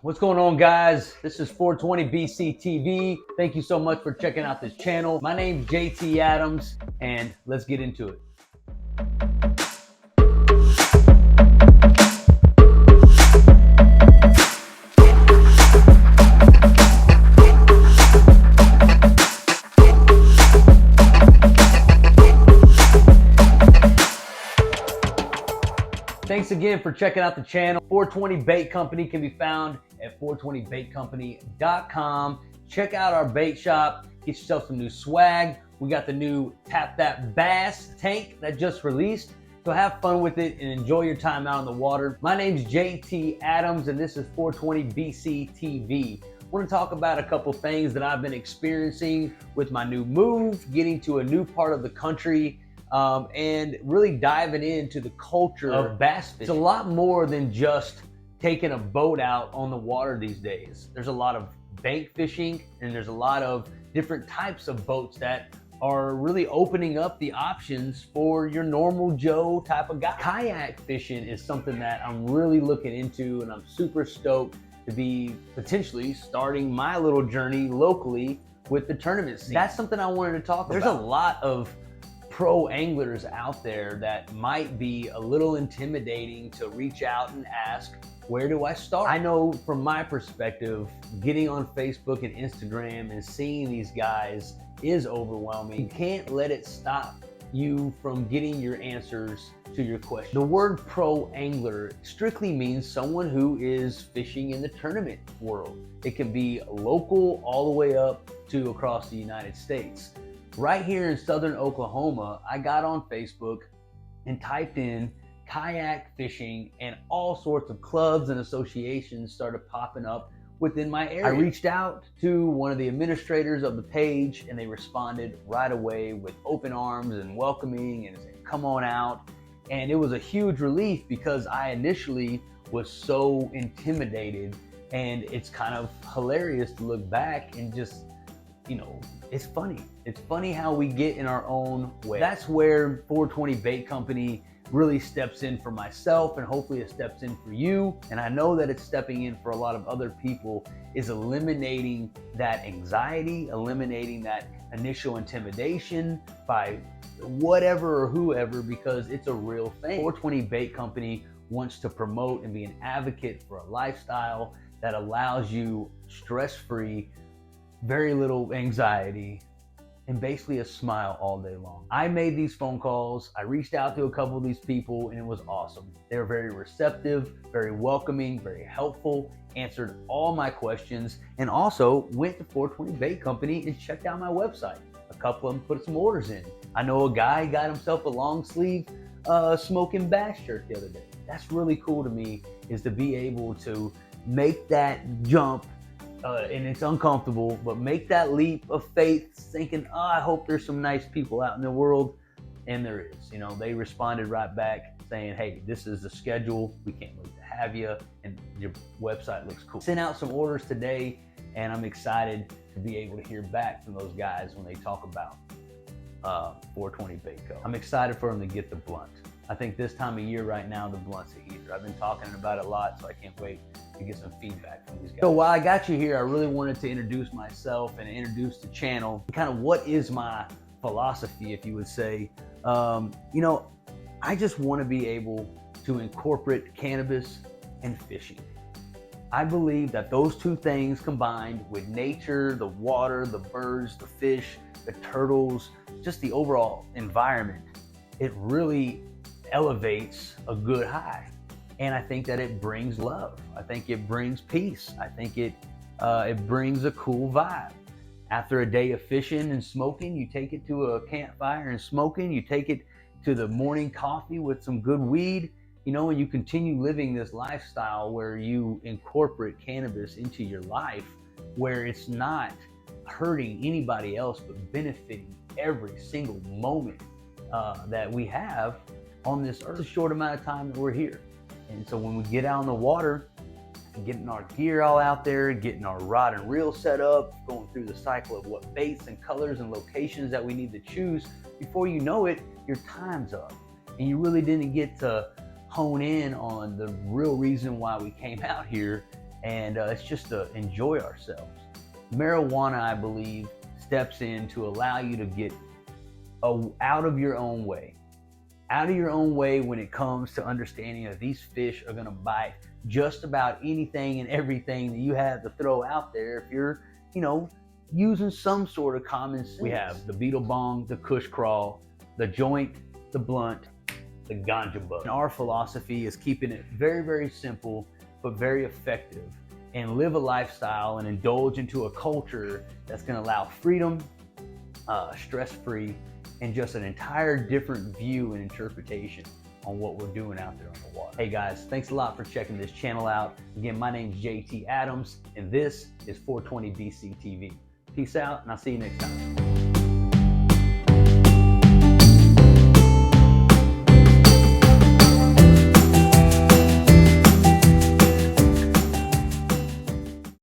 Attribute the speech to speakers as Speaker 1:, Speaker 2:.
Speaker 1: What's going on, guys? This is 420 BC TV. Thank you so much for checking out this channel. My name's JT Adams, and let's get into it. Thanks again for checking out the channel. 420 Bait Company can be found at 420baitcompany.com. Check out our bait shop. Get yourself some new swag. We got the new Tap That Bass tank that just released. So have fun with it and enjoy your time out on the water. My name's JT Adams, and this is 420 BC TV. I want to talk about a couple things that I've been experiencing with my new move, getting to a new part of the country, and really diving into the culture of bass fishing. It's a lot more than just taking a boat out on the water these days. There's a lot of bank fishing, and there's a lot of different types of boats that are really opening up the options for your normal Joe type of guy. Kayak fishing is something that I'm really looking into, and I'm super stoked to be potentially starting my little journey locally with the tournament scene. That's something I wanted to talk about. There's a lot of pro anglers out there that might be a little intimidating to reach out and ask, where do I start? I know from my perspective, getting on Facebook and Instagram and seeing these guys is overwhelming. You can't let it stop you from getting your answers to your question. The word pro angler strictly means someone who is fishing in the tournament world. It can be local all the way up to across the United States. Right here in southern Oklahoma, I got on Facebook and typed in kayak fishing, and all sorts of clubs and associations started popping up within my area. I reached out to one of the administrators of the page, and they responded right away with open arms and welcoming and saying, come on out. And it was a huge relief because I initially was so intimidated, and it's kind of hilarious to look back and just, you know, it's funny. It's funny how we get in our own way. That's where 420 Bait Company really steps in for myself, and hopefully it steps in for you. And I know that it's stepping in for a lot of other people, is eliminating that anxiety, eliminating that initial intimidation by whatever or whoever, because it's a real thing. 420 Bait Company wants to promote and be an advocate for a lifestyle that allows you stress-free, very little anxiety, and basically a smile all day long. I made these phone calls. I reached out to a couple of these people, and it was awesome. They were very receptive, very welcoming, very helpful, answered all my questions, and also went to 420 Bait Company and checked out my website. A couple of them put some orders in. I know a guy got himself a long sleeve smoking bass shirt the other day. That's really cool to me, is to be able to make that jump. And it's uncomfortable, but make that leap of faith, thinking, oh, I hope there's some nice people out in the world. And there is. You know, they responded right back saying, hey, this is the schedule. We can't wait to have you, and your website looks cool. Sent out some orders today, and I'm excited to be able to hear back from those guys when they talk about 420 Bait Co. I'm excited for them to get the blunt. I think this time of year right now, the blunt's the heater. I've been talking about it a lot, so I can't wait to get some feedback from these guys. So while I got you here, I really wanted to introduce myself and introduce the channel. Kind of what is my philosophy, if you would say. You know, I just want to be able to incorporate cannabis and fishing. I believe that those two things combined with nature, the water, the birds, the fish, the turtles, just the overall environment, it really elevates a good high. And I think that it brings love. I think it brings peace. I think it brings a cool vibe. After a day of fishing and smoking, you take it to a campfire and smoking, you take it to the morning coffee with some good weed, you know, and you continue living this lifestyle where you incorporate cannabis into your life, where it's not hurting anybody else, but benefiting every single moment that we have on this earth. It's a short amount of time that we're here. And so when we get out on the water, getting our gear all out there, getting our rod and reel set up, going through the cycle of what baits and colors and locations that we need to choose, before you know it, your time's up. And you really didn't get to hone in on the real reason why we came out here, and it's just to enjoy ourselves. Marijuana, I believe, steps in to allow you to get out of your own way. Out of your own way when it comes to understanding that these fish are gonna bite just about anything and everything that you have to throw out there if you're, using some sort of common sense. We have the beetle bong, the cush crawl, the joint, the blunt, the ganja bug. And our philosophy is keeping it very, very simple, but very effective, and live a lifestyle and indulge into a culture that's gonna allow freedom, stress-free, and just an entire different view and interpretation on what we're doing out there on the water. Hey guys, thanks a lot for checking this channel out. Again, my name's JT Adams, and this is 420 BC TV. Peace out, and I'll see you next time.